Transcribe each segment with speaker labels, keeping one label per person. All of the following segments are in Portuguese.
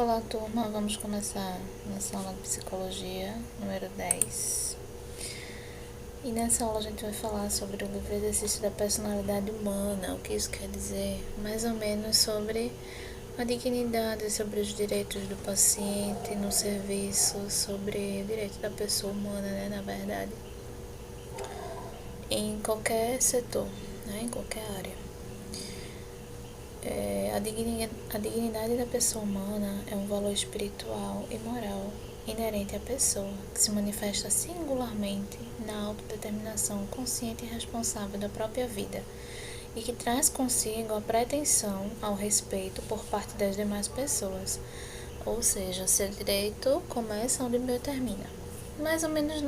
Speaker 1: Olá, turma. Vamos começar nossa aula de psicologia, número 10. E nessa aula a gente vai falar sobre o livre exercício da personalidade humana, o que isso quer dizer, mais ou menos sobre a dignidade, sobre os direitos do paciente no serviço, sobre o direito da pessoa humana, né, na verdade, em qualquer setor, né, em qualquer área. A dignidade da pessoa humana é um valor espiritual e moral inerente à pessoa, que se manifesta singularmente na autodeterminação consciente e responsável da própria vida e que traz consigo a pretensão ao respeito por parte das demais pessoas, ou seja, seu direito começa onde o meu termina. Mais ou menos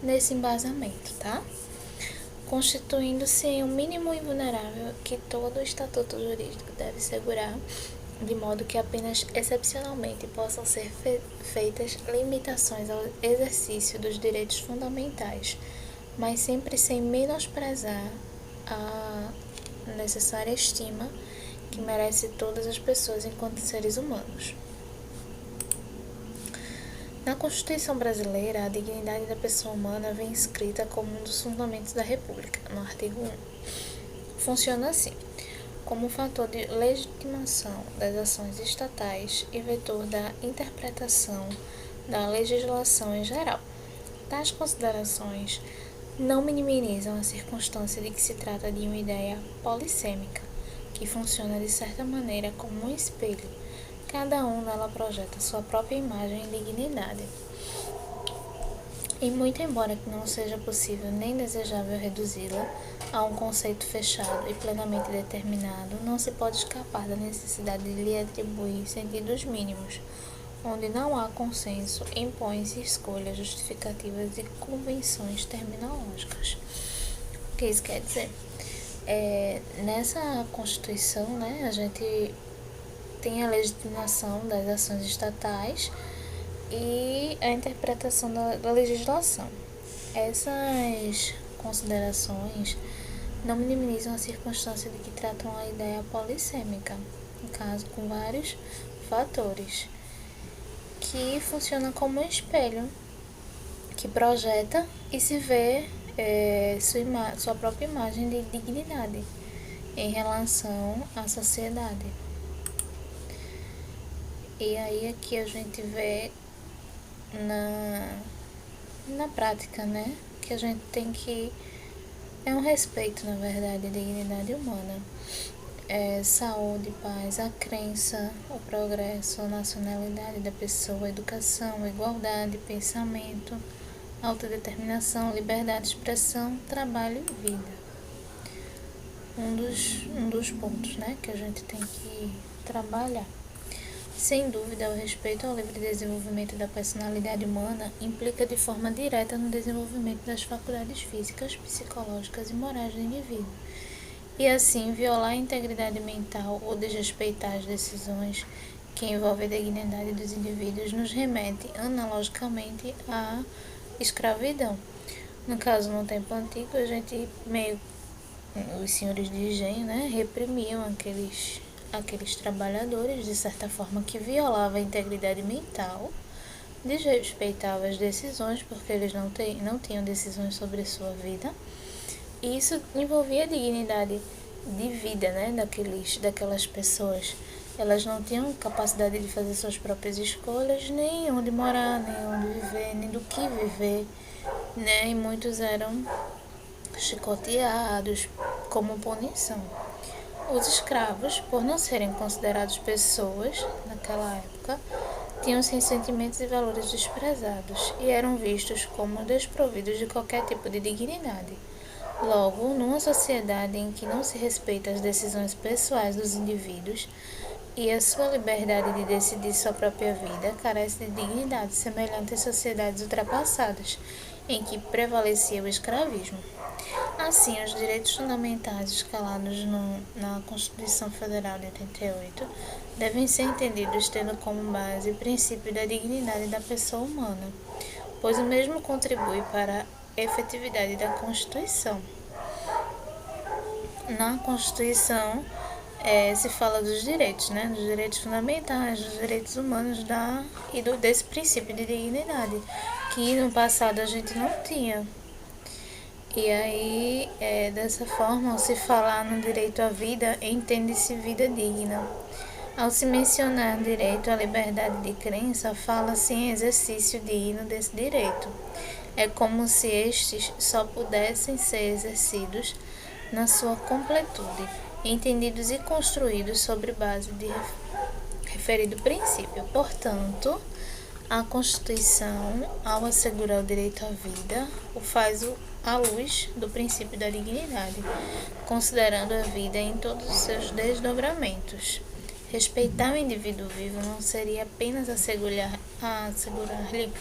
Speaker 1: nesse embasamento, tá? Constituindo-se em um mínimo invulnerável que todo o estatuto jurídico deve assegurar, de modo que apenas excepcionalmente possam ser feitas limitações ao exercício dos direitos fundamentais, mas sempre sem menosprezar a necessária estima que merece todas as pessoas enquanto seres humanos. Na Constituição brasileira, a dignidade da pessoa humana vem escrita como um dos fundamentos da República, no artigo 1. Funciona assim, como fator de legitimação das ações estatais e vetor da interpretação da legislação em geral. Tais considerações não minimizam a circunstância de que se trata de uma ideia polissêmica, que funciona de certa maneira como um espelho. Cada um nela projeta sua própria imagem e dignidade. E muito embora que não seja possível nem desejável reduzi-la a um conceito fechado e plenamente determinado, não se pode escapar da necessidade de lhe atribuir sentidos mínimos. Onde não há consenso, impõem-se escolhas justificativas e convenções terminológicas. O que isso quer dizer? Nessa Constituição, né, a gente tem a legitimação das ações estatais e a interpretação da legislação. Essas considerações não minimizam a circunstância de que tratam a ideia polissêmica, no caso com vários fatores, que funciona como um espelho, que projeta e se vê sua própria imagem de dignidade em relação à sociedade. E aí aqui a gente vê na prática, né, que a gente tem que... É um respeito, na verdade, à dignidade humana. Saúde, paz, a crença, o progresso, a nacionalidade da pessoa, a educação, a igualdade, pensamento, autodeterminação, liberdade de expressão, trabalho e vida. Um dos pontos, né, que a gente tem que trabalhar. Sem dúvida, o respeito ao livre desenvolvimento da personalidade humana implica de forma direta no desenvolvimento das faculdades físicas, psicológicas e morais do indivíduo. E assim, violar a integridade mental ou desrespeitar as decisões que envolvem a dignidade dos indivíduos nos remete analogicamente à escravidão. No caso, no tempo antigo, a gente os senhores de engenho, né, reprimiam aqueles trabalhadores, de certa forma, que violava a integridade mental, desrespeitava as decisões, porque eles não tinham decisões sobre a sua vida. E isso envolvia a dignidade de vida, né, daquelas pessoas. Elas não tinham capacidade de fazer suas próprias escolhas, nem onde morar, nem onde viver, nem do que viver, né, e muitos eram chicoteados como punição. Os escravos, por não serem considerados pessoas naquela época, tinham seus sentimentos e valores desprezados e eram vistos como desprovidos de qualquer tipo de dignidade. Logo, numa sociedade em que não se respeita as decisões pessoais dos indivíduos e a sua liberdade de decidir sua própria vida carece de dignidade, semelhante às sociedades ultrapassadas, em que prevalecia o escravismo. Assim, os direitos fundamentais escalados na Constituição Federal de 88 devem ser entendidos tendo como base o princípio da dignidade da pessoa humana, pois o mesmo contribui para a efetividade da Constituição. Na Constituição, se fala dos direitos, né? Dos direitos fundamentais, dos direitos humanos desse princípio de dignidade, que no passado a gente não tinha. E aí, dessa forma, ao se falar no direito à vida, entende-se vida digna. Ao se mencionar direito à liberdade de crença, fala-se em exercício digno desse direito. É como se estes só pudessem ser exercidos na sua completude, entendidos e construídos sobre base de referido princípio. Portanto, a Constituição, ao assegurar o direito à vida, o faz à luz do princípio da dignidade, considerando a vida em todos os seus desdobramentos. Respeitar o indivíduo vivo não seria apenas assegurar-lhe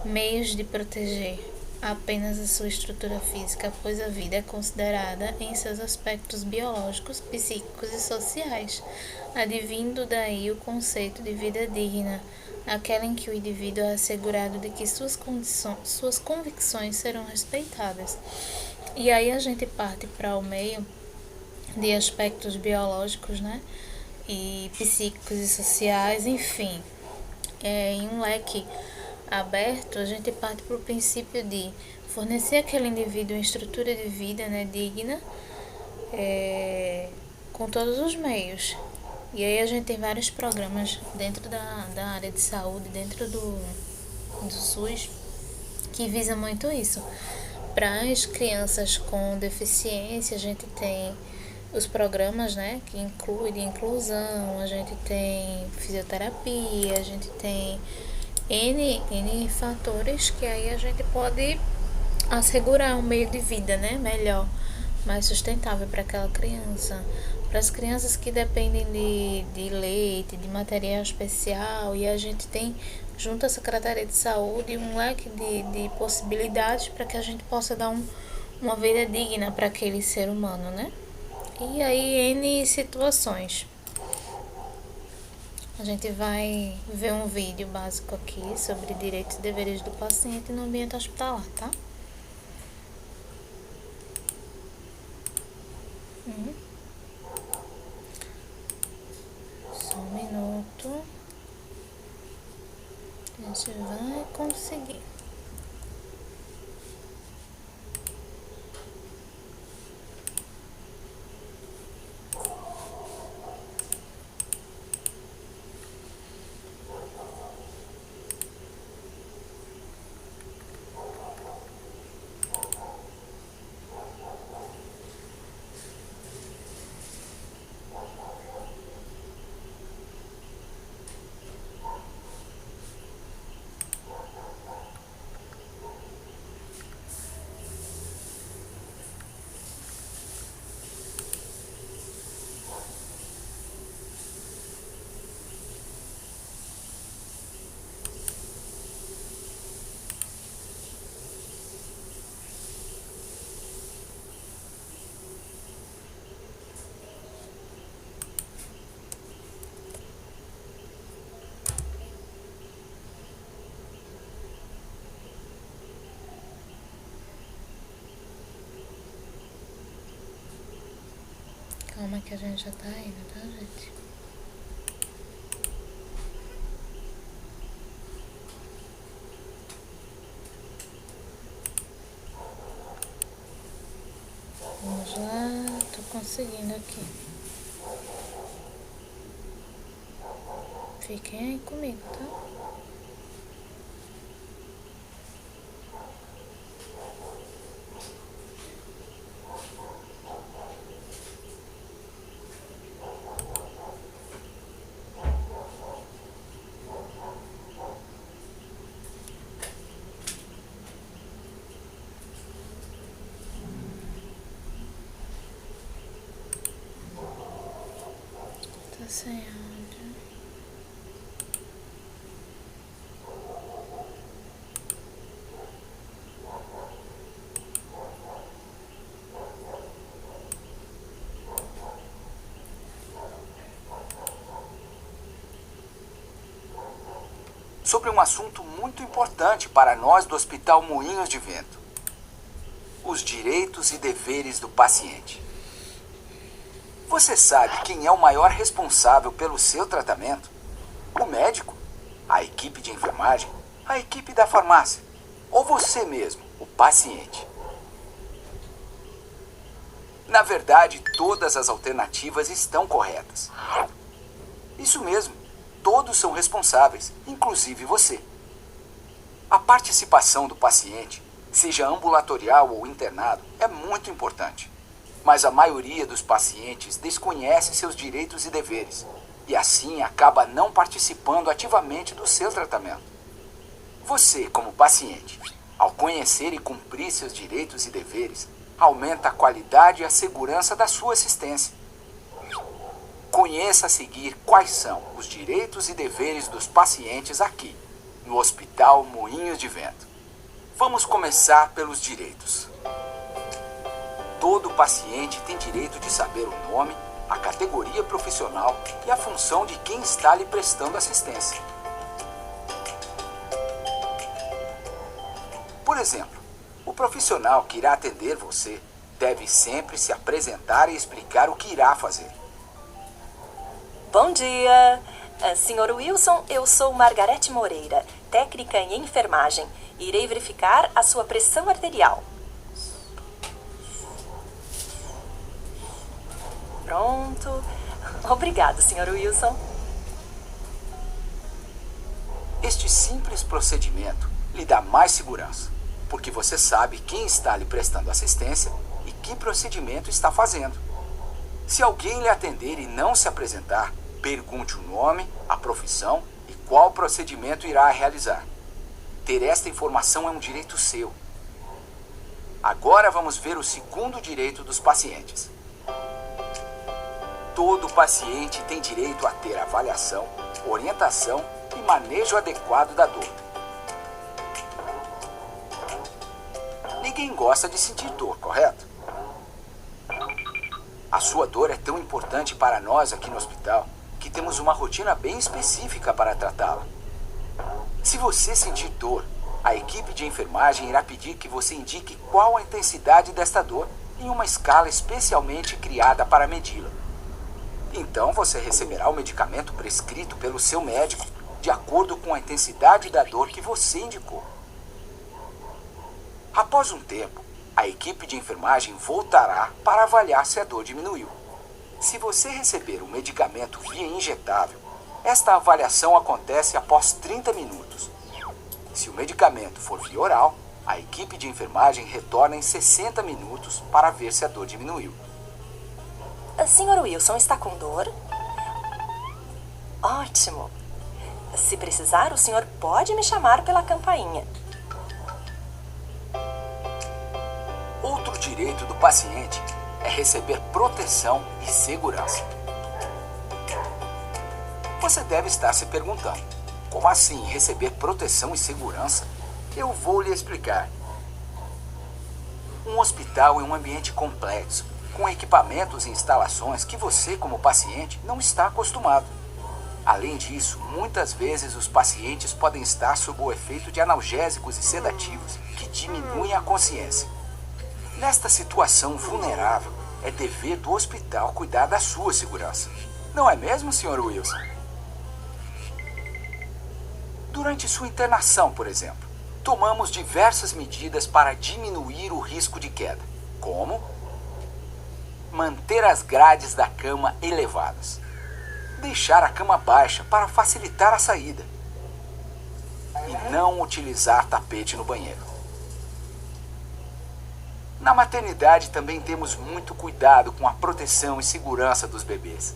Speaker 1: meios de proteger apenas a sua estrutura física, pois a vida é considerada em seus aspectos biológicos, psíquicos e sociais, advindo daí o conceito de vida digna, aquela em que o indivíduo é assegurado de que suas convicções serão respeitadas. E aí a gente parte para o meio de aspectos biológicos, né? E psíquicos e sociais, enfim. Em um leque aberto, a gente parte para o princípio de fornecer àquele indivíduo uma estrutura de vida, né, digna, com todos os meios. E aí a gente tem vários programas dentro da área de saúde, dentro do SUS, que visa muito isso. Para as crianças com deficiência, a gente tem os programas, né, que incluem de inclusão, a gente tem fisioterapia, a gente tem N fatores que aí a gente pode assegurar um meio de vida, né, melhor, mais sustentável para aquela criança. Para as crianças que dependem de leite, de material especial, e a gente tem, junto à Secretaria de Saúde, um leque de possibilidades para que a gente possa dar uma vida digna para aquele ser humano, né? E aí, N situações. A gente vai ver um vídeo básico aqui sobre direitos e deveres do paciente no ambiente hospitalar, tá? Só um minuto. A gente vai conseguir. Calma que a gente já tá indo, tá, gente? Vamos lá, tô conseguindo aqui. Fiquem aí comigo, tá? Tá sem áudio.
Speaker 2: Sobre um assunto muito importante para nós do Hospital Moinhos de Vento: os direitos e deveres do paciente. Você sabe quem é o maior responsável pelo seu tratamento? O médico? A equipe de enfermagem? A equipe da farmácia? Ou você mesmo, o paciente? Na verdade, todas as alternativas estão corretas. Isso mesmo, todos são responsáveis, inclusive você. A participação do paciente, seja ambulatorial ou internado, é muito importante. Mas a maioria dos pacientes desconhece seus direitos e deveres e assim acaba não participando ativamente do seu tratamento. Você, como paciente, ao conhecer e cumprir seus direitos e deveres, aumenta a qualidade e a segurança da sua assistência. Conheça a seguir quais são os direitos e deveres dos pacientes aqui, no Hospital Moinhos de Vento. Vamos começar pelos direitos. Todo paciente tem direito de saber o nome, a categoria profissional e a função de quem está lhe prestando assistência. Por exemplo, o profissional que irá atender você deve sempre se apresentar e explicar o que irá fazer.
Speaker 3: Bom dia! Senhor Wilson, eu sou Margarete Moreira, técnica em enfermagem. Irei verificar a sua pressão arterial. Pronto. Obrigado, Sr. Wilson.
Speaker 2: Este simples procedimento lhe dá mais segurança, porque você sabe quem está lhe prestando assistência e que procedimento está fazendo. Se alguém lhe atender e não se apresentar, pergunte o nome, a profissão e qual procedimento irá realizar. Ter esta informação é um direito seu. Agora vamos ver o segundo direito dos pacientes. Todo paciente tem direito a ter avaliação, orientação e manejo adequado da dor. Ninguém gosta de sentir dor, correto? A sua dor é tão importante para nós aqui no hospital que temos uma rotina bem específica para tratá-la. Se você sentir dor, a equipe de enfermagem irá pedir que você indique qual a intensidade desta dor em uma escala especialmente criada para medi-la. Então você receberá o medicamento prescrito pelo seu médico de acordo com a intensidade da dor que você indicou. Após um tempo, a equipe de enfermagem voltará para avaliar se a dor diminuiu. Se você receber o medicamento via injetável, esta avaliação acontece após 30 minutos. Se o medicamento for via oral, a equipe de enfermagem retorna em 60 minutos para ver se a dor diminuiu.
Speaker 3: Sr. Wilson está com dor? Ótimo. Se precisar, o senhor pode me chamar pela campainha.
Speaker 2: Outro direito do paciente é receber proteção e segurança. Você deve estar se perguntando, como assim receber proteção e segurança? Eu vou lhe explicar. Um hospital é um ambiente complexo, com equipamentos e instalações que você, como paciente, não está acostumado. Além disso, muitas vezes os pacientes podem estar sob o efeito de analgésicos e sedativos que diminuem a consciência. Nesta situação vulnerável, é dever do hospital cuidar da sua segurança. Não é mesmo, Sr. Wilson? Durante sua internação, por exemplo, tomamos diversas medidas para diminuir o risco de queda, como manter as grades da cama elevadas, deixar a cama baixa para facilitar a saída e não utilizar tapete no banheiro. Na maternidade também temos muito cuidado com a proteção e segurança dos bebês.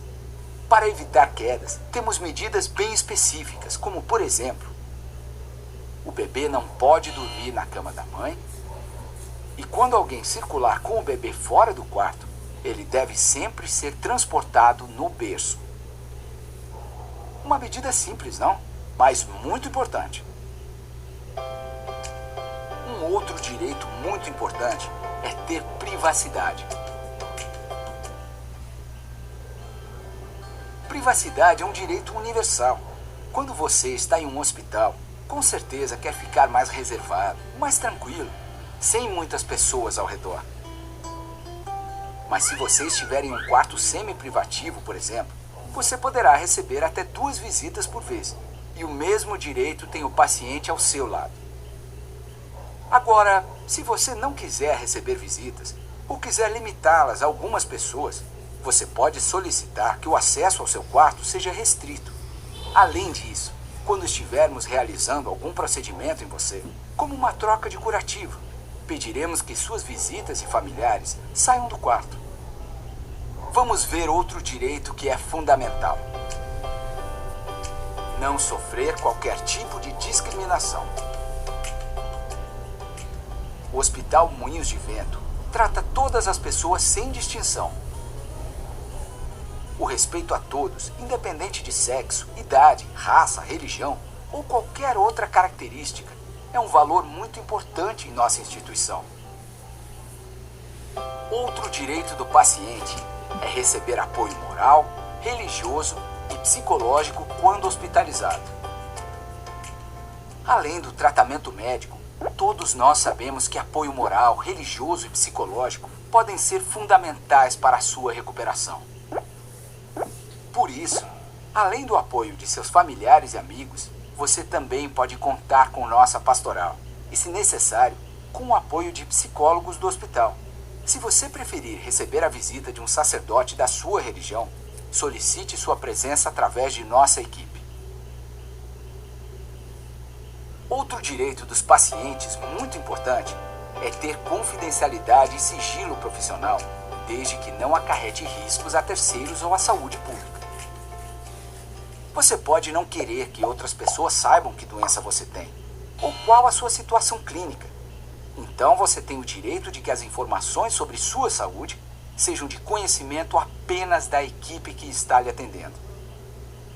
Speaker 2: Para evitar quedas, temos medidas bem específicas, como por exemplo, o bebê não pode dormir na cama da mãe e quando alguém circular com o bebê fora do quarto, ele deve sempre ser transportado no berço. Uma medida simples, não? Mas muito importante. Um outro direito muito importante é ter privacidade. Privacidade é um direito universal. Quando você está em um hospital, com certeza quer ficar mais reservado, mais tranquilo, sem muitas pessoas ao redor. Mas se você estiver em um quarto semi-privativo, por exemplo, você poderá receber até 2 visitas por vez. E o mesmo direito tem o paciente ao seu lado. Agora, se você não quiser receber visitas ou quiser limitá-las a algumas pessoas, você pode solicitar que o acesso ao seu quarto seja restrito. Além disso, quando estivermos realizando algum procedimento em você, como uma troca de curativo, pediremos que suas visitas e familiares saiam do quarto. Vamos ver outro direito que é fundamental: não sofrer qualquer tipo de discriminação. O Hospital Moinhos de Vento trata todas as pessoas sem distinção. O respeito a todos, independente de sexo, idade, raça, religião ou qualquer outra característica, é um valor muito importante em nossa instituição. Outro direito do paciente é receber apoio moral, religioso e psicológico quando hospitalizado. Além do tratamento médico, todos nós sabemos que apoio moral, religioso e psicológico podem ser fundamentais para a sua recuperação. Por isso, além do apoio de seus familiares e amigos, você também pode contar com nossa pastoral e, se necessário, com o apoio de psicólogos do hospital. Se você preferir receber a visita de um sacerdote da sua religião, solicite sua presença através de nossa equipe. Outro direito dos pacientes muito importante é ter confidencialidade e sigilo profissional, desde que não acarrete riscos a terceiros ou à saúde pública. Você pode não querer que outras pessoas saibam que doença você tem, ou qual a sua situação clínica. Então você tem o direito de que as informações sobre sua saúde sejam de conhecimento apenas da equipe que está lhe atendendo.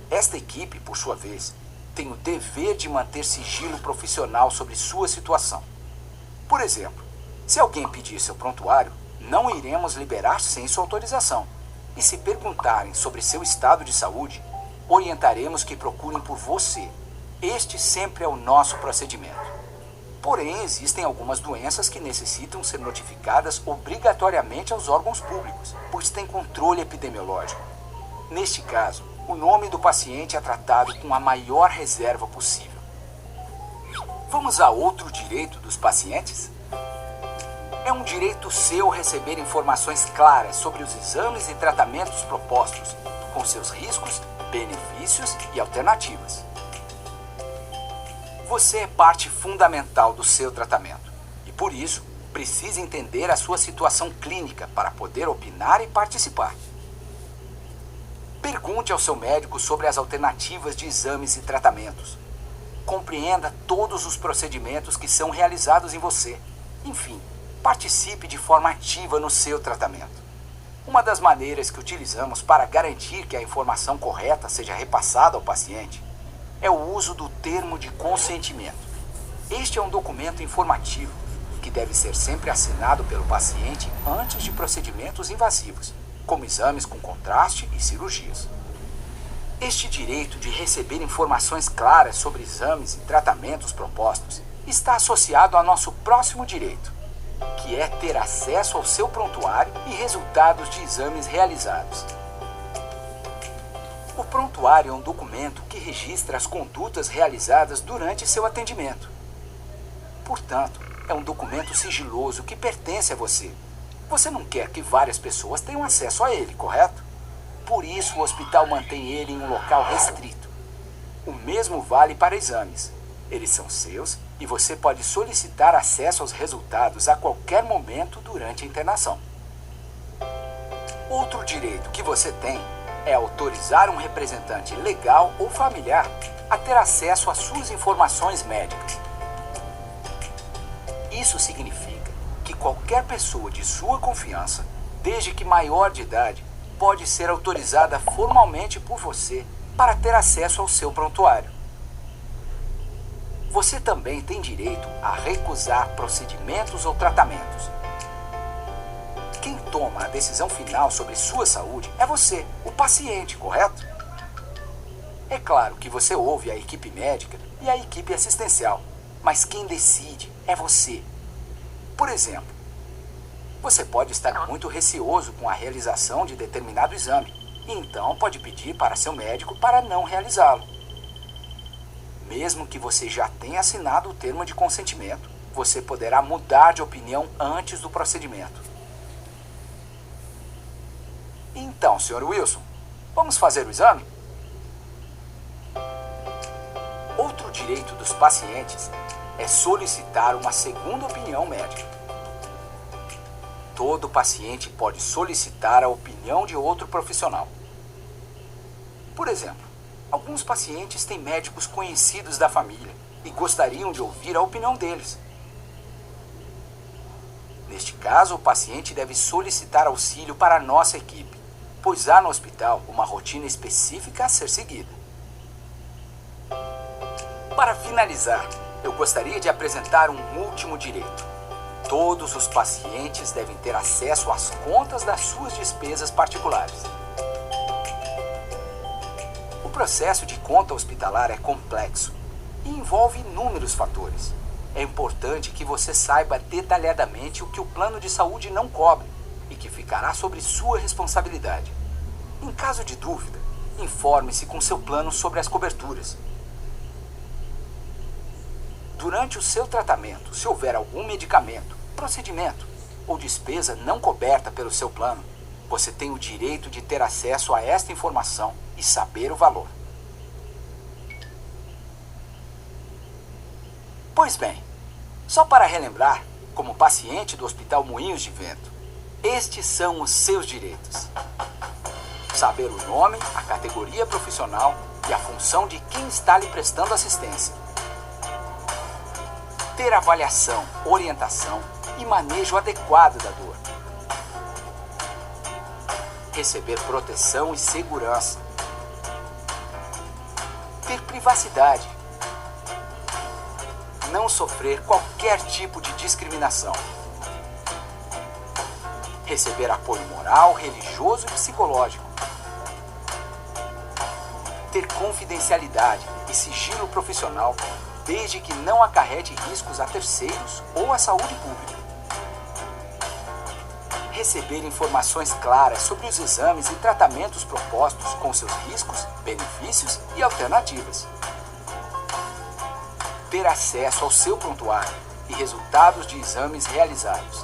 Speaker 2: Esta equipe, por sua vez, tem o dever de manter sigilo profissional sobre sua situação. Por exemplo, se alguém pedir seu prontuário, não iremos liberar sem sua autorização. E se perguntarem sobre seu estado de saúde, orientaremos que procurem por você. Este sempre é o nosso procedimento. Porém, existem algumas doenças que necessitam ser notificadas obrigatoriamente aos órgãos públicos, pois tem controle epidemiológico. Neste caso, o nome do paciente é tratado com a maior reserva possível. Vamos a outro direito dos pacientes? É um direito seu receber informações claras sobre os exames e tratamentos propostos, com seus riscos, benefícios e alternativas. Você é parte fundamental do seu tratamento e, por isso, precisa entender a sua situação clínica para poder opinar e participar. Pergunte ao seu médico sobre as alternativas de exames e tratamentos. Compreenda todos os procedimentos que são realizados em você. Enfim, participe de forma ativa no seu tratamento. Uma das maneiras que utilizamos para garantir que a informação correta seja repassada ao paciente é o uso do termo de consentimento. Este é um documento informativo que deve ser sempre assinado pelo paciente antes de procedimentos invasivos, como exames com contraste e cirurgias. Este direito de receber informações claras sobre exames e tratamentos propostos está associado ao nosso próximo direito, que é ter acesso ao seu prontuário e resultados de exames realizados. O prontuário é um documento que registra as condutas realizadas durante seu atendimento. Portanto, é um documento sigiloso que pertence a você. Você não quer que várias pessoas tenham acesso a ele, correto? Por isso, o hospital mantém ele em um local restrito. O mesmo vale para exames. Eles são seus e você pode solicitar acesso aos resultados a qualquer momento durante a internação. Outro direito que você tem é autorizar um representante legal ou familiar a ter acesso às suas informações médicas. Isso significa que qualquer pessoa de sua confiança, desde que maior de idade, pode ser autorizada formalmente por você para ter acesso ao seu prontuário. Você também tem direito a recusar procedimentos ou tratamentos. Quem toma a decisão final sobre sua saúde é você, o paciente, correto? É claro que você ouve a equipe médica e a equipe assistencial, mas quem decide é você. Por exemplo, Você pode estar muito receoso com a realização de determinado exame, e então pode pedir para seu médico para não realizá-lo. Mesmo que você já tenha assinado o termo de consentimento, você poderá mudar de opinião antes do procedimento. Então, Sr. Wilson, vamos fazer o exame? Outro direito dos pacientes é solicitar uma segunda opinião médica. Todo paciente pode solicitar a opinião de outro profissional. Por exemplo, alguns pacientes têm médicos conhecidos da família e gostariam de ouvir a opinião deles. Neste caso, o paciente deve solicitar auxílio para a nossa equipe, pois há no hospital uma rotina específica a ser seguida. Para finalizar, eu gostaria de apresentar um último direito. Todos os pacientes devem ter acesso às contas das suas despesas particulares. O processo de conta hospitalar é complexo e envolve inúmeros fatores. É importante que você saiba detalhadamente o que o plano de saúde não cobre e que ficará sobre sua responsabilidade. Em caso de dúvida, informe-se com seu plano sobre as coberturas. Durante o seu tratamento, se houver algum medicamento, procedimento ou despesa não coberta pelo seu plano, você tem o direito de ter acesso a esta informação e saber o valor. Pois bem, só para relembrar, como paciente do Hospital Moinhos de Vento, estes são os seus direitos. Saber o nome, a categoria profissional e a função de quem está lhe prestando assistência. Ter avaliação, orientação e manejo adequado da dor. Receber proteção e segurança. Ter privacidade. Não sofrer qualquer tipo de discriminação. Receber apoio moral, religioso e psicológico. Ter confidencialidade e sigilo profissional, desde que não acarrete riscos a terceiros ou à saúde pública. Receber informações claras sobre os exames e tratamentos propostos com seus riscos, benefícios e alternativas. Ter acesso ao seu prontuário e resultados de exames realizados.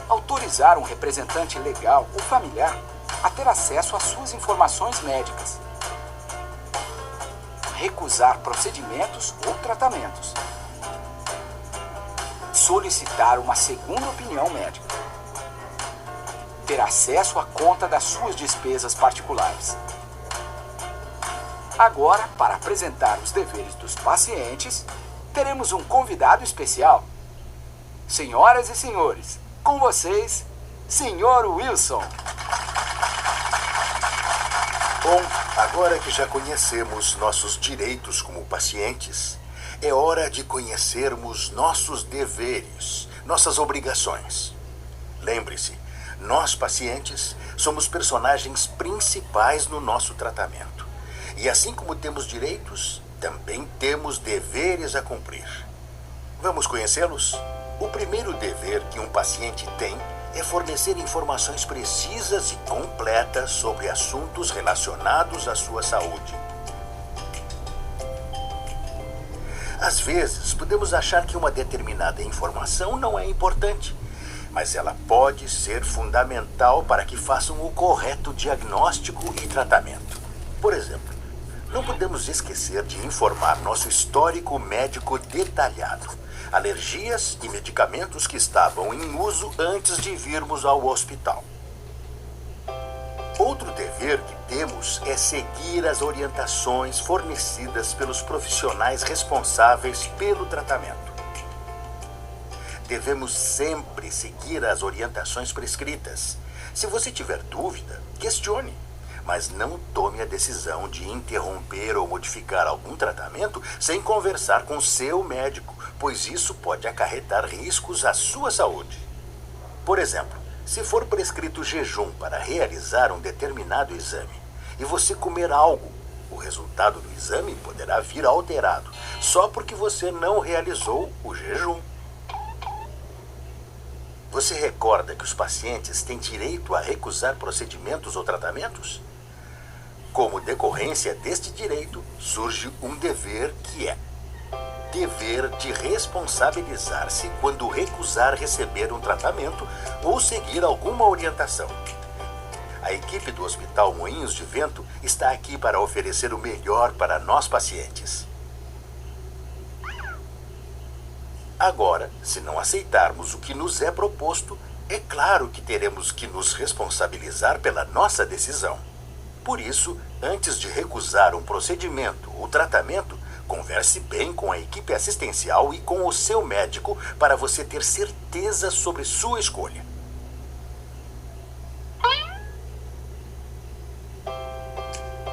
Speaker 2: Autorizar um representante legal ou familiar a ter acesso às suas informações médicas. Recusar procedimentos ou tratamentos. Solicitar uma segunda opinião médica. Ter acesso à conta das suas despesas particulares. Agora, para apresentar os deveres dos pacientes, teremos um convidado especial. Senhoras e senhores, com vocês, Sr. Wilson.
Speaker 4: Bom, agora que já conhecemos nossos direitos como pacientes, é hora de conhecermos nossos deveres, nossas obrigações. Lembre-se, nós pacientes somos personagens principais no nosso tratamento. E assim como temos direitos, também temos deveres a cumprir. Vamos conhecê-los? O primeiro dever que um paciente tem é fornecer informações precisas e completas sobre assuntos relacionados à sua saúde. Às vezes, podemos achar que uma determinada informação não é importante, mas ela pode ser fundamental para que façam o correto diagnóstico e tratamento. Por exemplo, não podemos esquecer de informar nosso histórico médico detalhado, alergias e medicamentos que estavam em uso antes de virmos ao hospital. Outro dever que temos é seguir as orientações fornecidas pelos profissionais responsáveis pelo tratamento. Devemos sempre seguir as orientações prescritas. Se você tiver dúvida, questione, mas não tome a decisão de interromper ou modificar algum tratamento sem conversar com seu médico, pois isso pode acarretar riscos à sua saúde. Por exemplo, se for prescrito jejum para realizar um determinado exame e você comer algo, o resultado do exame poderá vir alterado, só porque você não realizou o jejum. Você recorda que os pacientes têm direito a recusar procedimentos ou tratamentos? Como decorrência deste direito, surge um dever que é dever de responsabilizar-se quando recusar receber um tratamento ou seguir alguma orientação. A equipe do Hospital Moinhos de Vento está aqui para oferecer o melhor para nós pacientes. Agora, se não aceitarmos o que nos é proposto, é claro que teremos que nos responsabilizar pela nossa decisão. Por isso, antes de recusar um procedimento ou tratamento, converse bem com a equipe assistencial e com o seu médico para você ter certeza sobre sua escolha.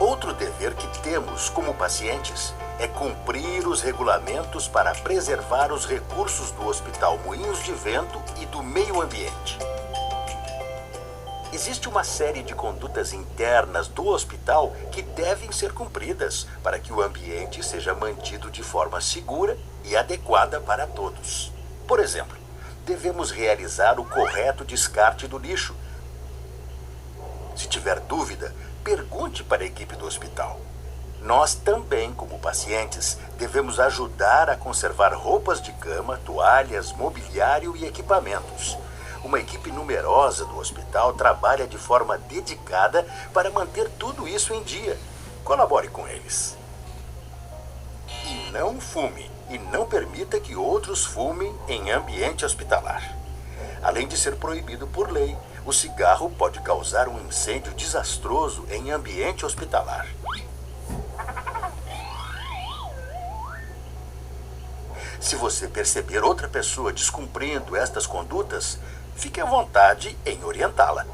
Speaker 4: Outro dever que temos como pacientes é cumprir os regulamentos para preservar os recursos do Hospital Moinhos de Vento e do meio ambiente. Existe uma série de condutas internas do hospital que devem ser cumpridas para que o ambiente seja mantido de forma segura e adequada para todos. Por exemplo, devemos realizar o correto descarte do lixo. Se tiver dúvida, pergunte para a equipe do hospital. Nós também, como pacientes, devemos ajudar a conservar roupas de cama, toalhas, mobiliário e equipamentos. Uma equipe numerosa do hospital trabalha de forma dedicada para manter tudo isso em dia. Colabore com eles. E não fume, e não permita que outros fumem em ambiente hospitalar. Além de ser proibido por lei, o cigarro pode causar um incêndio desastroso em ambiente hospitalar. Se você perceber outra pessoa descumprindo estas condutas, fique à vontade em orientá-la.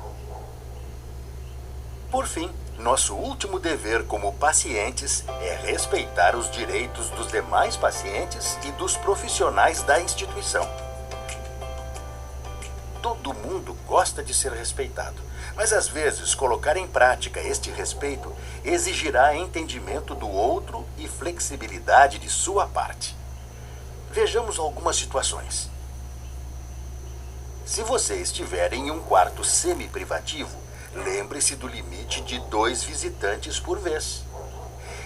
Speaker 4: Por fim, nosso último dever como pacientes é respeitar os direitos dos demais pacientes e dos profissionais da instituição. Todo mundo gosta de ser respeitado, mas às vezes colocar em prática este respeito exigirá entendimento do outro e flexibilidade de sua parte. Vejamos algumas situações. Se você estiver em um quarto semi-privativo, lembre-se do limite de 2 visitantes por vez.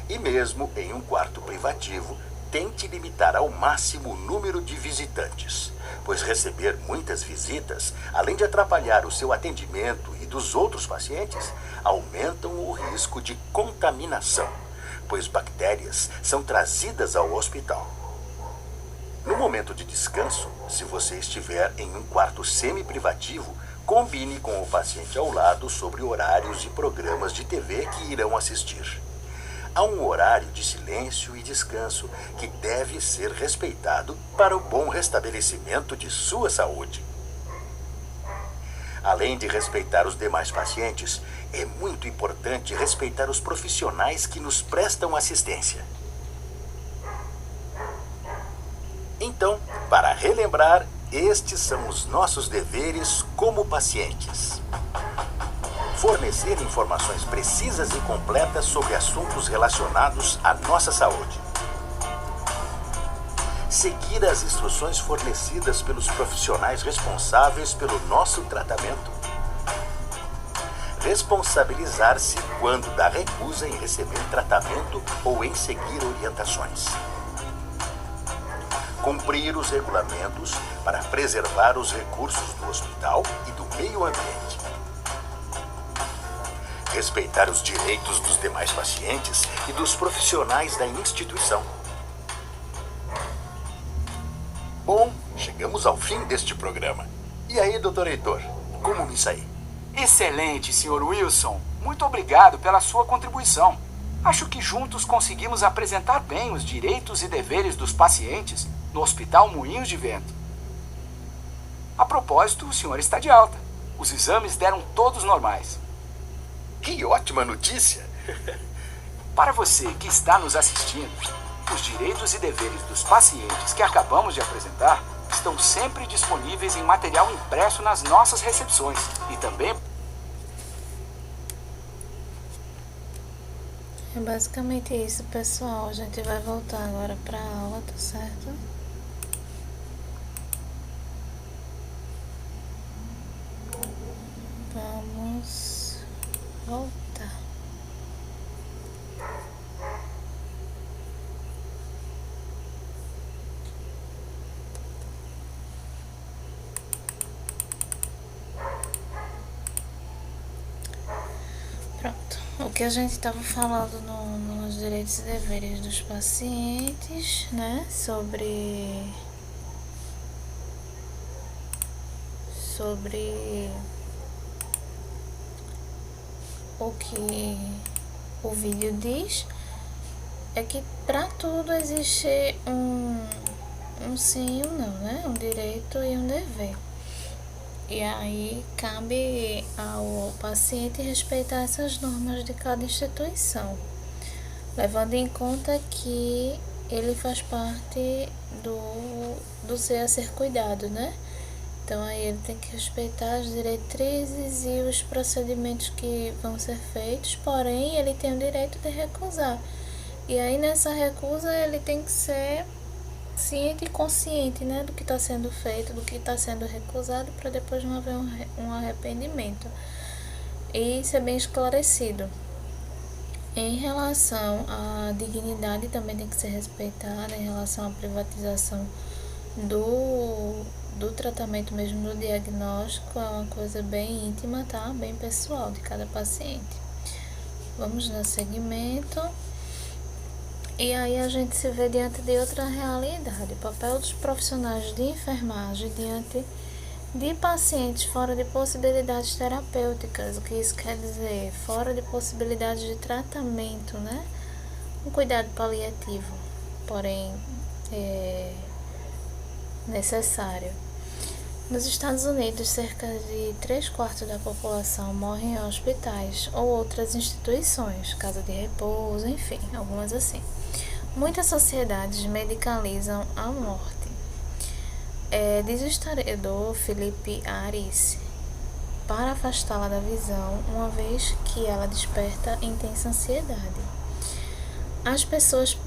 Speaker 4: E mesmo em um quarto privativo, tente limitar ao máximo o número de visitantes, pois receber muitas visitas, além de atrapalhar o seu atendimento e dos outros pacientes, aumentam o risco de contaminação, pois bactérias são trazidas ao hospital. No momento de descanso, se você estiver em um quarto semi-privativo, combine com o paciente ao lado sobre horários e programas de TV que irão assistir. Há um horário de silêncio e descanso que deve ser respeitado para o bom restabelecimento de sua saúde. Além de respeitar os demais pacientes, é muito importante respeitar os profissionais que nos prestam assistência. Então, para relembrar, estes são os nossos deveres como pacientes. Fornecer informações precisas e completas sobre assuntos relacionados à nossa saúde. Seguir as instruções fornecidas pelos profissionais responsáveis pelo nosso tratamento. Responsabilizar-se quando dá recusa em receber tratamento ou em seguir orientações. Cumprir os regulamentos para preservar os recursos do hospital e do meio ambiente. Respeitar os direitos dos demais pacientes e dos profissionais da instituição. Bom, chegamos ao fim deste programa. E aí, doutor Heitor, como me saí?
Speaker 2: Excelente, Sr. Wilson. Muito obrigado pela sua contribuição. Acho que juntos conseguimos apresentar bem os direitos e deveres dos pacientes no Hospital Moinhos de Vento. A propósito, o senhor está de alta. Os exames deram todos normais.
Speaker 4: Que ótima notícia!
Speaker 2: Para você que está nos assistindo, os direitos e deveres dos pacientes que acabamos de apresentar estão sempre disponíveis em material impresso nas nossas recepções e também...
Speaker 1: É basicamente isso, pessoal. A gente vai voltar agora para a aula, tá certo? Aqui a gente estava falando nos direitos e deveres dos pacientes, né? Sobre o que o vídeo diz, é que para tudo existe um sim e um não, né? Um direito e um dever. E aí cabe ao paciente respeitar essas normas de cada instituição, levando em conta que ele faz parte do ser a ser cuidado, né? Então aí ele tem que respeitar as diretrizes e os procedimentos que vão ser feitos, porém ele tem o direito de recusar. E aí nessa recusa ele tem que ser ciente e consciente, né, do que está sendo feito, do que está sendo recusado, para depois não haver um arrependimento. E ser bem esclarecido. Em relação à dignidade também tem que ser respeitada, em relação à privatização do tratamento mesmo, do diagnóstico, é uma coisa bem íntima, tá? Bem pessoal de cada paciente. Vamos dar seguimento. E aí a gente se vê diante de outra realidade. O papel dos profissionais de enfermagem diante de pacientes fora de possibilidades terapêuticas. O que isso quer dizer? Fora de possibilidades de tratamento, né? Um cuidado paliativo, porém necessário. Nos Estados Unidos, cerca de 3/4 da população morre em hospitais ou outras instituições, casa de repouso, enfim, algumas assim. Muitas sociedades medicalizam a morte. Diz o historiador Felipe Aris, para afastá-la da visão, uma vez que ela desperta intensa ansiedade. As pessoas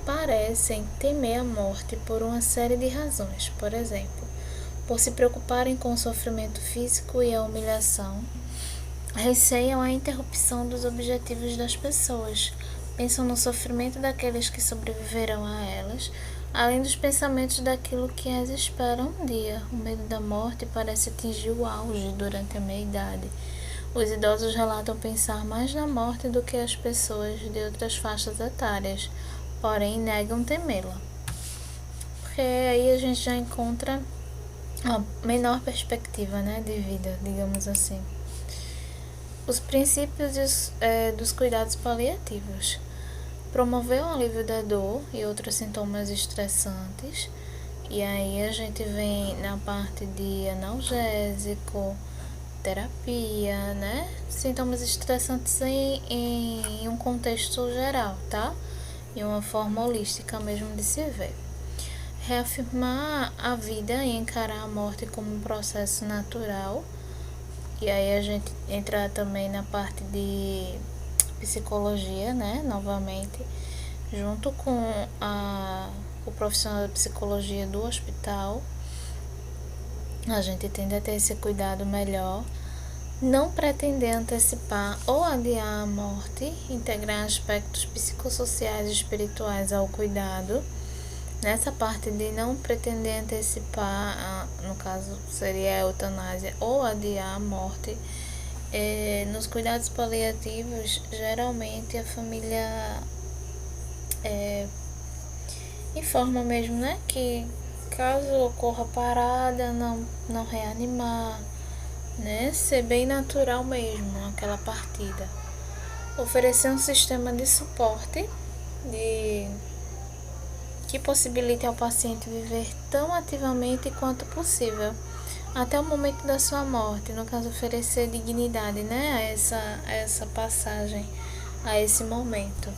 Speaker 1: parecem temer a morte por uma série de razões, por exemplo, por se preocuparem com o sofrimento físico e a humilhação, receiam a interrupção dos objetivos das pessoas, pensam no sofrimento daqueles que sobreviverão a elas, além dos pensamentos daquilo que as espera um dia. O medo da morte parece atingir o auge durante a meia-idade. Os idosos relatam pensar mais na morte do que as pessoas de outras faixas etárias, porém negam temê-la. Porque aí a gente já encontra uma menor perspectiva, né, de vida, digamos assim. Os princípios dos cuidados paliativos. Promover o alívio da dor e outros sintomas estressantes. E aí a gente vem na parte de analgésico, terapia, né? Sintomas estressantes em um contexto geral, tá? E uma forma holística mesmo de se ver. Reafirmar a vida e encarar a morte como um processo natural. E aí a gente entra também na parte de psicologia, né? Novamente, junto com o profissional da psicologia do hospital, a gente tende a ter esse cuidado melhor, não pretender antecipar ou adiar a morte, integrar aspectos psicossociais e espirituais ao cuidado. Nessa parte de não pretender antecipar, no caso seria a eutanásia, ou adiar a morte, nos cuidados paliativos, geralmente a família informa mesmo, né, que caso ocorra parada, não reanimar, né, ser bem natural mesmo aquela partida. Oferecer um sistema de suporte que possibilite ao paciente viver tão ativamente quanto possível, até o momento da sua morte, no caso oferecer dignidade, né, a essa passagem, a esse momento.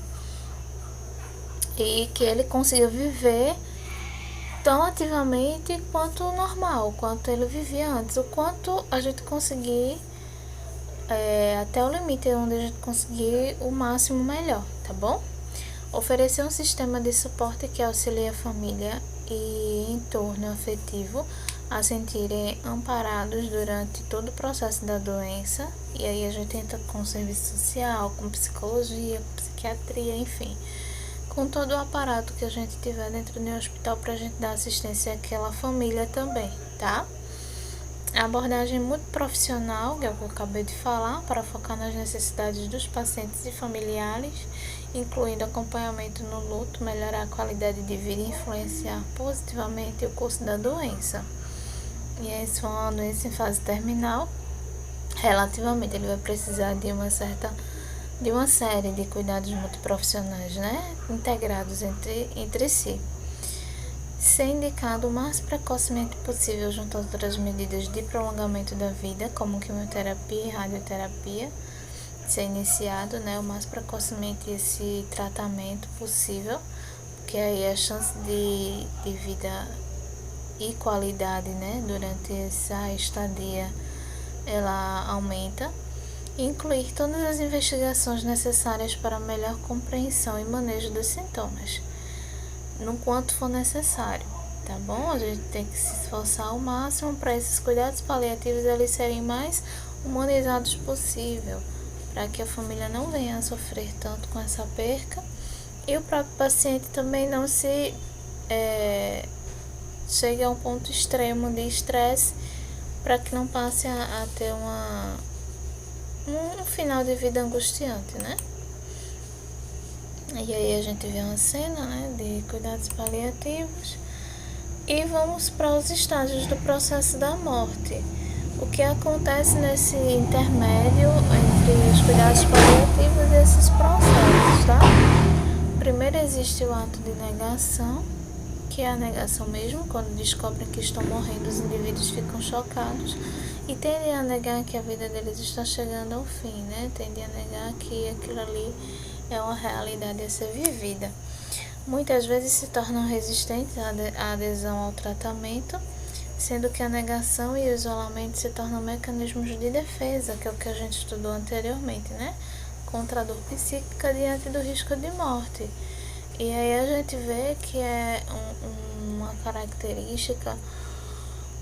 Speaker 1: E que ele consiga viver tão ativamente quanto normal, quanto ele vivia antes, o quanto a gente conseguir, até o limite onde a gente conseguir o máximo melhor, tá bom? Oferecer um sistema de suporte que auxilie a família e entorno afetivo a sentirem amparados durante todo o processo da doença. E aí a gente entra com serviço social, com psicologia, com psiquiatria, enfim, com todo o aparato que a gente tiver dentro do hospital para a gente dar assistência àquela família também, tá? A abordagem multiprofissional, que é o que eu acabei de falar, para focar nas necessidades dos pacientes e familiares, incluindo acompanhamento no luto, melhorar a qualidade de vida e influenciar positivamente o curso da doença. E aí, se for uma doença em fase terminal, relativamente ele vai precisar de uma série de cuidados multiprofissionais, né, integrados entre si. Ser indicado o mais precocemente possível junto a outras medidas de prolongamento da vida, como quimioterapia e radioterapia, ser iniciado, né, o mais precocemente esse tratamento possível, porque aí a chance de vida e qualidade, né, durante essa estadia, ela aumenta. Incluir todas as investigações necessárias para melhor compreensão e manejo dos sintomas, no quanto for necessário, tá bom? A gente tem que se esforçar ao máximo para esses cuidados paliativos eles serem mais humanizados possível, para que a família não venha a sofrer tanto com essa perca e o próprio paciente também não se chegue a um ponto extremo de estresse, para que não passe a ter um final de vida angustiante, né? E aí a gente vê uma cena, né, de cuidados paliativos e vamos para os estágios do processo da morte. O que acontece nesse intermédio entre os cuidados paliativos e esses processos, tá? Primeiro existe o ato de negação, que é a negação mesmo, quando descobrem que estão morrendo, os indivíduos ficam chocados e tendem a negar que a vida deles está chegando ao fim, né? Tendem a negar que aquilo ali é uma realidade a ser vivida. Muitas vezes se tornam resistentes à adesão ao tratamento, sendo que a negação e o isolamento se tornam mecanismos de defesa, que é o que a gente estudou anteriormente, né? Contra a dor psíquica diante do risco de morte. E aí a gente vê que é uma característica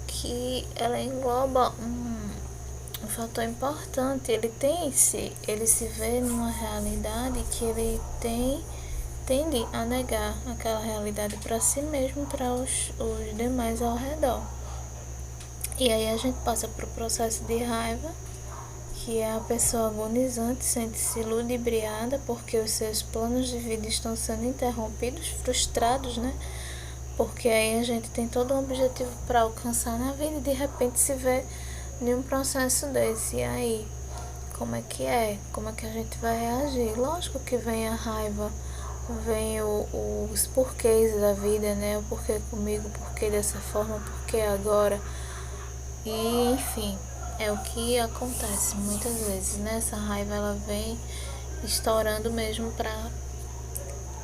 Speaker 1: que ela engloba um fator importante. Ele se vê numa realidade que ele tende a negar aquela realidade para si mesmo, para os demais ao redor. E aí a gente passa para o processo de raiva, que é a pessoa agonizante sente-se ludibriada porque os seus planos de vida estão sendo interrompidos, frustrados, né? Porque aí a gente tem todo um objetivo para alcançar na vida e de repente se vê em um processo desse. E aí, como é que é? Como é que a gente vai reagir? Lógico que vem a raiva, vem os porquês da vida, né? O porquê comigo, o porquê dessa forma, o porquê agora. E, enfim, é o que acontece muitas vezes, né? Essa raiva, ela vem estourando mesmo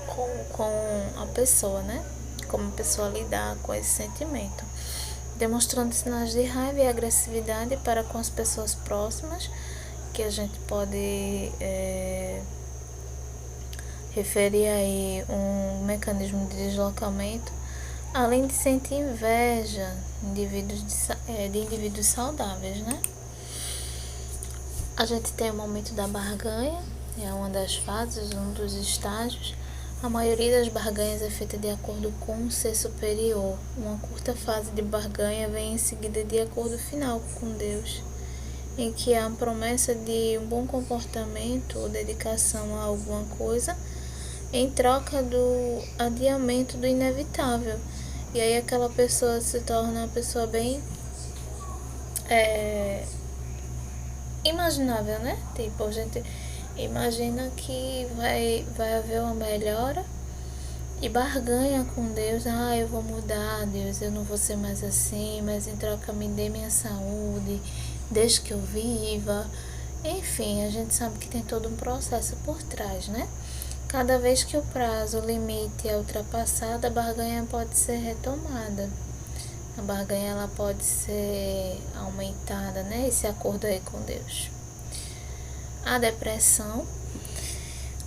Speaker 1: com a pessoa, né? Como a pessoa lidar com esse sentimento. Demonstrando sinais de raiva e agressividade para com as pessoas próximas, que a gente pode referir aí um mecanismo de deslocamento, além de sentir inveja de indivíduos saudáveis, né? A gente tem o momento da barganha, é uma das fases, um dos estágios. A maioria das barganhas é feita de acordo com um ser superior. Uma curta fase de barganha vem em seguida de acordo final com Deus, em que há a promessa de um bom comportamento ou dedicação a alguma coisa em troca do adiamento do inevitável. E aí aquela pessoa se torna uma pessoa bem imaginável, né? Tipo, a gente imagina que vai haver uma melhora e barganha com Deus. Eu vou mudar, Deus, eu não vou ser mais assim, mas em troca me dê minha saúde, desde que eu viva. Enfim, a gente sabe que tem todo um processo por trás, né? Cada vez que o prazo, o limite é ultrapassado, a barganha pode ser retomada. A barganha, ela pode ser aumentada, né? Esse acordo aí com Deus. A depressão,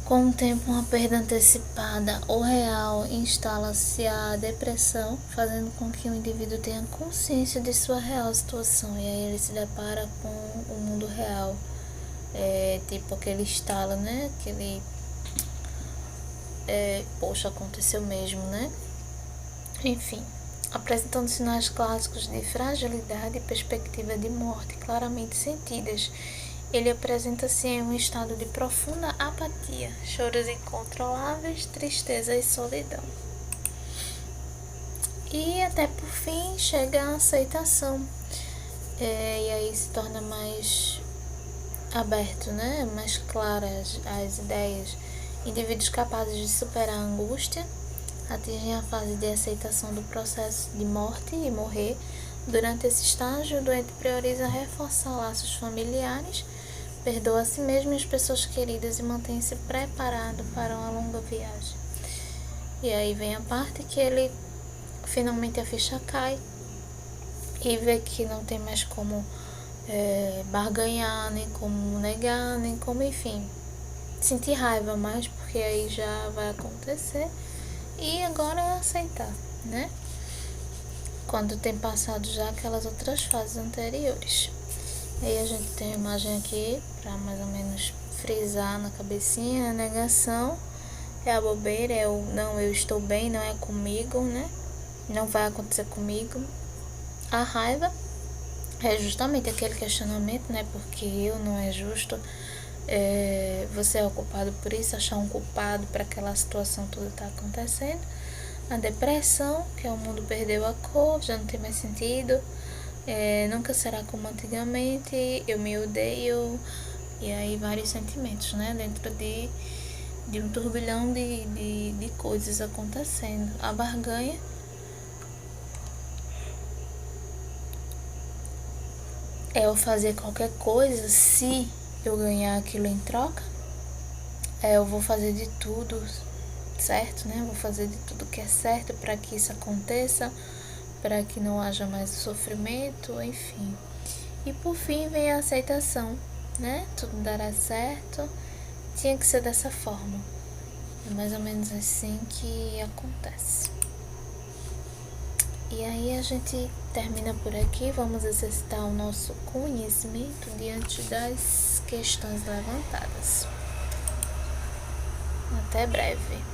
Speaker 1: com o tempo, uma perda antecipada ou real, instala-se a depressão, fazendo com que o indivíduo tenha consciência de sua real situação. E aí ele se depara com o mundo real. Tipo aquele estalo, né? Poxa, aconteceu mesmo, né? Enfim, apresentando sinais clássicos de fragilidade e perspectiva de morte claramente sentidas. Ele apresenta-se em um estado de profunda apatia, choros incontroláveis, tristeza e solidão. E até por fim chega a aceitação. E aí se torna mais aberto, né? Mais claras as ideias. Indivíduos capazes de superar a angústia atingem a fase de aceitação do processo de morte e morrer. Durante esse estágio, o doente prioriza reforçar laços familiares, perdoa a si mesmo e as pessoas queridas e mantém-se preparado para uma longa viagem. E aí vem a parte que ele finalmente a ficha cai e vê que não tem mais como barganhar, nem como negar, nem como, enfim, sentir raiva mais, porque aí já vai acontecer. E agora é aceitar, né? Quando tem passado já aquelas outras fases anteriores. Aí a gente tem a imagem aqui para mais ou menos frisar na cabecinha. A negação é a bobeira, é o não, eu estou bem, não é comigo, né? Não vai acontecer comigo. A raiva é justamente aquele questionamento, né? Porque eu não é justo. Você é o culpado por isso, achar um culpado para aquela situação toda está acontecendo. A depressão, que é o mundo perdeu a cor, já não tem mais sentido, nunca será como antigamente, eu me odeio, e aí vários sentimentos, né, dentro de um turbilhão de coisas acontecendo. A barganha é eu fazer qualquer coisa se eu ganhar aquilo em troca. Eu vou fazer de tudo certo, né? Vou fazer de tudo que é certo para que isso aconteça, para que não haja mais sofrimento, enfim. E por fim vem a aceitação, né? Tudo dará certo, tinha que ser dessa forma. É mais ou menos assim que acontece. E aí a gente termina por aqui, vamos exercitar o nosso conhecimento diante das questões levantadas. Até breve.